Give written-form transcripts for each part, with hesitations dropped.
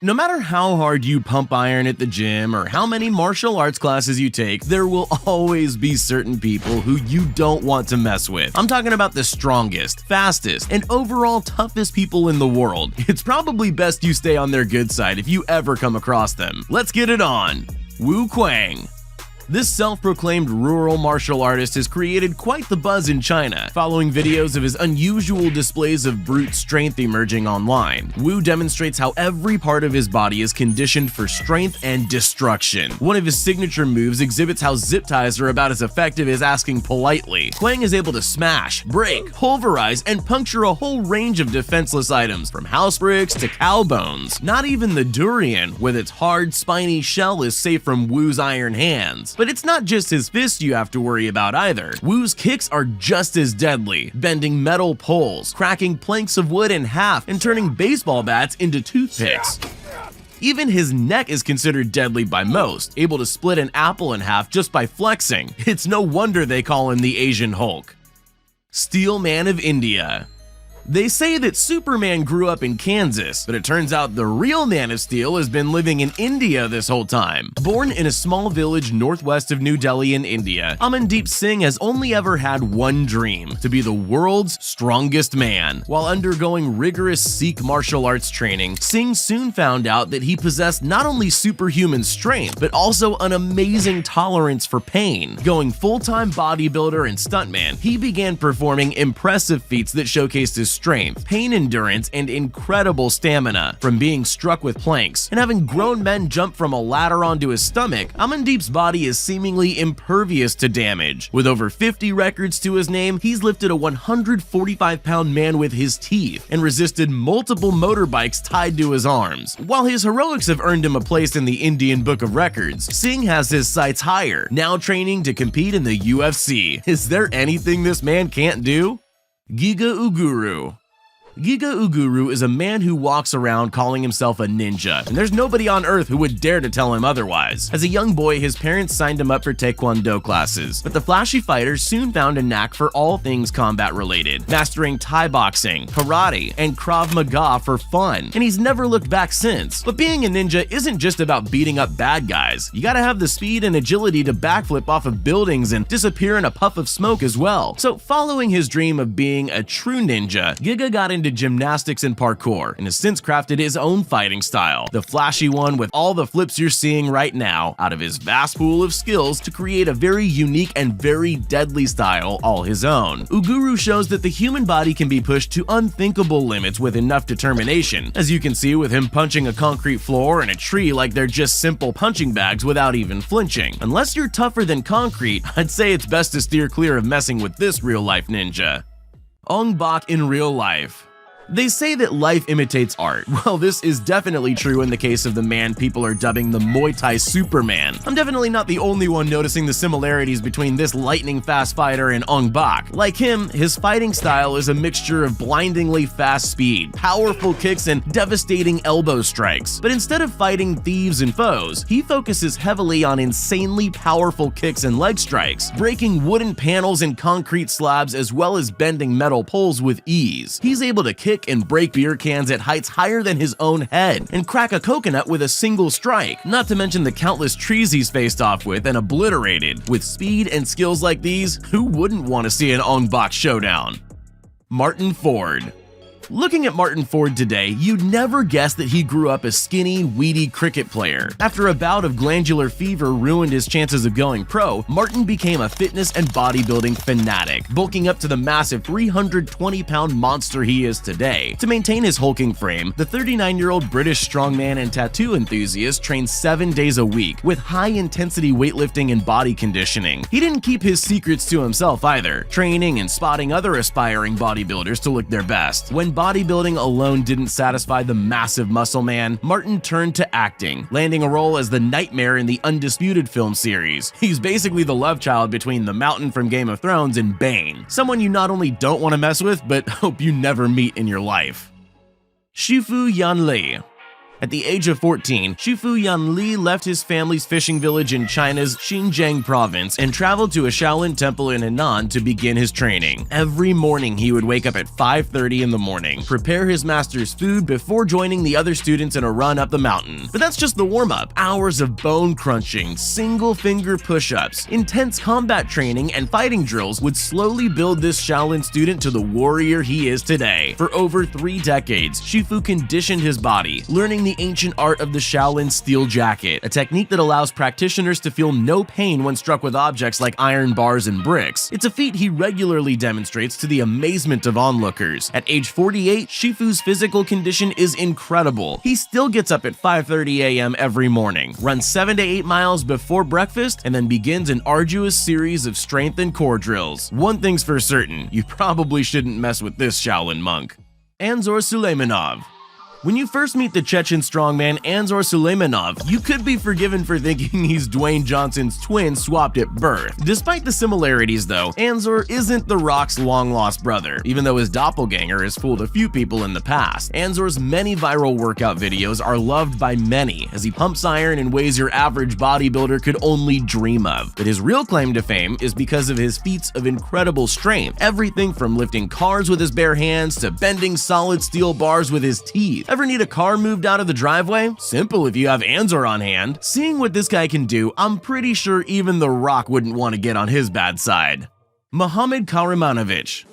No matter how hard you pump iron at the gym or how many martial arts classes you take, there will always be certain people who you don't want to mess with. I'm talking about the strongest, fastest, and overall toughest people in the world. It's probably best you stay on their good side if you ever come across them. Let's get it on. Wu Kuang. This self-proclaimed rural martial artist has created quite the buzz in China, following videos of his unusual displays of brute strength emerging online. Wu demonstrates how every part of his body is conditioned for strength and destruction. One of his signature moves exhibits how zip ties are about as effective as asking politely. Kuang is able to smash, break, pulverize, and puncture a whole range of defenseless items, from house bricks to cow bones. Not even the durian, with its hard, spiny shell, is safe from Wu's iron hands. But it's not just his fists you have to worry about either. Wu's kicks are just as deadly, bending metal poles, cracking planks of wood in half, and turning baseball bats into toothpicks. Even his neck is considered deadly by most, able to split an apple in half just by flexing. It's no wonder they call him the Asian Hulk. Steel Man of India. They say that Superman grew up in Kansas, but it turns out the real Man of Steel has been living in India this whole time. Born in a small village northwest of New Delhi in Amandeep Singh has only ever had one dream: to be the world's strongest man. While undergoing rigorous Sikh martial arts training, Singh soon found out that he possessed not only superhuman strength, but also an amazing tolerance for pain. Going full-time bodybuilder and stuntman, he began performing impressive feats that showcased his strength, pain endurance, and incredible stamina. From being struck with planks and having grown men jump from a ladder onto his stomach, Amandeep's body is seemingly impervious to damage. With over 50 records to his name, he's lifted a 145-pound man with his teeth and resisted multiple motorbikes tied to his arms. While his heroics have earned him a place in the Indian Book of Records, Singh has his sights higher, now training to compete in the UFC. Is there anything this man can't do? Giga Uguru. Giga Uguru is a man who walks around calling himself a ninja, and there's nobody on earth who would dare to tell him otherwise. As a young boy, his parents signed him up for taekwondo classes, but the flashy fighter soon found a knack for all things combat related, mastering Thai boxing, karate, and Krav Maga for fun, and he's never looked back since. But being a ninja isn't just about beating up bad guys. You gotta have the speed and agility to backflip off of buildings and disappear in a puff of smoke as well. So following his dream of being a true ninja, Giga got into gymnastics and parkour, and has since crafted his own fighting style, the flashy one with all the flips you're seeing right now, out of his vast pool of skills to create a very unique and very deadly style all his own. Uguru shows that the human body can be pushed to unthinkable limits with enough determination, as you can see with him punching a concrete floor and a tree like they're just simple punching bags without even flinching. Unless you're tougher than concrete, I'd say it's best to steer clear of messing with this real-life ninja. Ong Bak in real life. They say that life imitates art. Well, this is definitely true in the case of the man people are dubbing the Muay Thai Superman. I'm definitely not the only one noticing the similarities between this lightning-fast fighter and Ong Bak. Like him, his fighting style is a mixture of blindingly fast speed, powerful kicks, and devastating elbow strikes. But instead of fighting thieves and foes, he focuses heavily on insanely powerful kicks and leg strikes, breaking wooden panels and concrete slabs as well as bending metal poles with ease. He's able to kick and break beer cans at heights higher than his own head, and crack a coconut with a single strike, not to mention the countless trees he's faced off with and obliterated. With speed and skills like these, who wouldn't want to see an Ong Bak showdown? Martin Ford. Looking at Martin Ford today, you'd never guess that he grew up a skinny, weedy cricket player. After a bout of glandular fever ruined his chances of going pro, Martin became a fitness and bodybuilding fanatic, bulking up to the massive 320-pound monster he is today. To maintain his hulking frame, the 39-year-old British strongman and tattoo enthusiast trains 7 days a week with high-intensity weightlifting and body conditioning. He didn't keep his secrets to himself either, training and spotting other aspiring bodybuilders to look their best. When bodybuilding alone didn't satisfy the massive muscle man, Martin turned to acting, landing a role as the Nightmare in the Undisputed film series. He's basically the love child between the Mountain from Game of Thrones and Bane, someone you not only don't want to mess with, but hope you never meet in your life. Shifu Yan Li. At the age of 14, Shifu Yanli left his family's fishing village in China's Xinjiang province and traveled to a Shaolin temple in Henan to begin his training. Every morning he would wake up at 5:30 in the morning, prepare his master's food before joining the other students in a run up the mountain. But that's just the warm-up. Hours of bone-crunching, single-finger push-ups, intense combat training, and fighting drills would slowly build this Shaolin student to the warrior he is today. For over 3 decades, Shifu conditioned his body, learning the ancient art of the Shaolin steel jacket, a technique that allows practitioners to feel no pain when struck with objects like iron bars and bricks. It's a feat he regularly demonstrates to the amazement of onlookers. At age 48, Shifu's physical condition is incredible. He still gets up at 5:30 a.m. every morning, runs 7 to 8 miles before breakfast, and then begins an arduous series of strength and core drills. One thing's for certain, you probably shouldn't mess with this Shaolin monk. Anzor Suleymanov. When you first meet the Chechen strongman Anzor Suleymanov, you could be forgiven for thinking he's Dwayne Johnson's twin swapped at birth. Despite the similarities though, Anzor isn't The Rock's long-lost brother, even though his doppelganger has fooled a few people in the past. Anzor's many viral workout videos are loved by many, as he pumps iron in ways your average bodybuilder could only dream of. But his real claim to fame is because of his feats of incredible strength, everything from lifting cars with his bare hands to bending solid steel bars with his teeth. Ever need a car moved out of the driveway? Simple if you have Anzor on hand. Seeing what this guy can do, I'm pretty sure even The Rock wouldn't want to get on his bad side. Muhammad Kahramanowicz.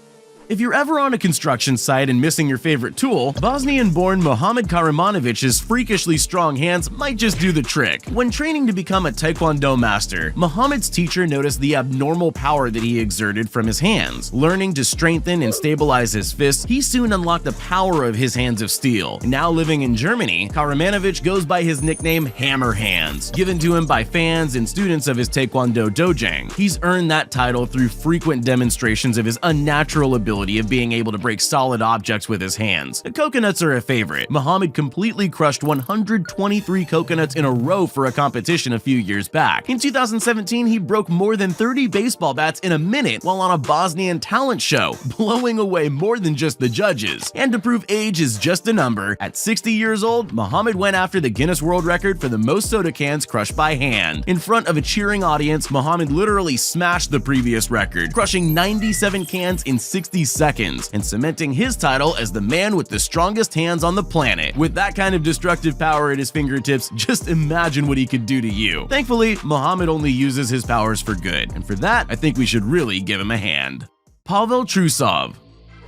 If you're ever on a construction site and missing your favorite tool, Bosnian-born Muhammad Kahramanovich's freakishly strong hands might just do the trick. When training to become a Taekwondo master, Muhammad's teacher noticed the abnormal power that he exerted from his hands. Learning to strengthen and stabilize his fists, he soon unlocked the power of his hands of steel. Now living in Germany, Kahramanowicz goes by his nickname Hammer Hands, given to him by fans and students of his Taekwondo dojang. He's earned that title through frequent demonstrations of his unnatural ability of being able to break solid objects with his hands. The coconuts are a favorite. Muhammad completely crushed 123 coconuts in a row for a competition a few years back. In 2017, he broke more than 30 baseball bats in a minute while on a Bosnian talent show, blowing away more than just the judges. And to prove age is just a number, at 60 years old, Muhammad went after the Guinness World Record for the most soda cans crushed by hand. In front of a cheering audience, Muhammad literally smashed the previous record, crushing 97 cans in 60 seconds and cementing his title as the man with the strongest hands on the planet. With that kind of destructive power at his fingertips, just imagine what he could do to you. Thankfully, Muhammad only uses his powers for good, and for that, I think we should really give him a hand. Pavel Trusov.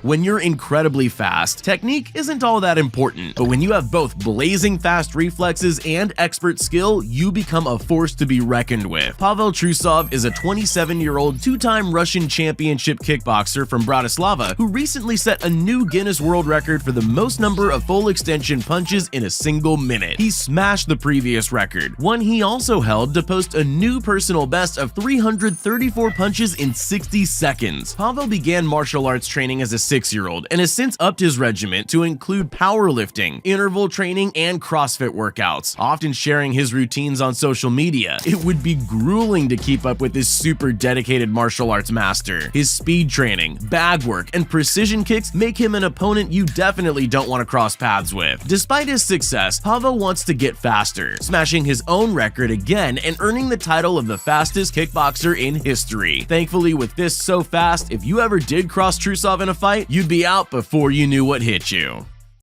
When you're incredibly fast, technique isn't all that important, but when you have both blazing fast reflexes and expert skill, you become a force to be reckoned with. Pavel Trusov is a 27-year-old two-time Russian championship kickboxer from Bratislava who recently set a new Guinness World Record for the most number of full extension punches in a single minute. He smashed the previous record, one he also held to post a new personal best of 334 punches in 60 seconds. Pavel began martial arts training as a 6-year-old and has since upped his regimen to include powerlifting, interval training, and CrossFit workouts, often sharing his routines on social media. It would be grueling to keep up with this super dedicated martial arts master. His speed training, bag work, and precision kicks make him an opponent you definitely don't want to cross paths with. Despite his success, Pavel wants to get faster, smashing his own record again and earning the title of the fastest kickboxer in history. Thankfully, with this so fast, if you ever did cross Trusov in a fight, you'd be out before you knew what hit you.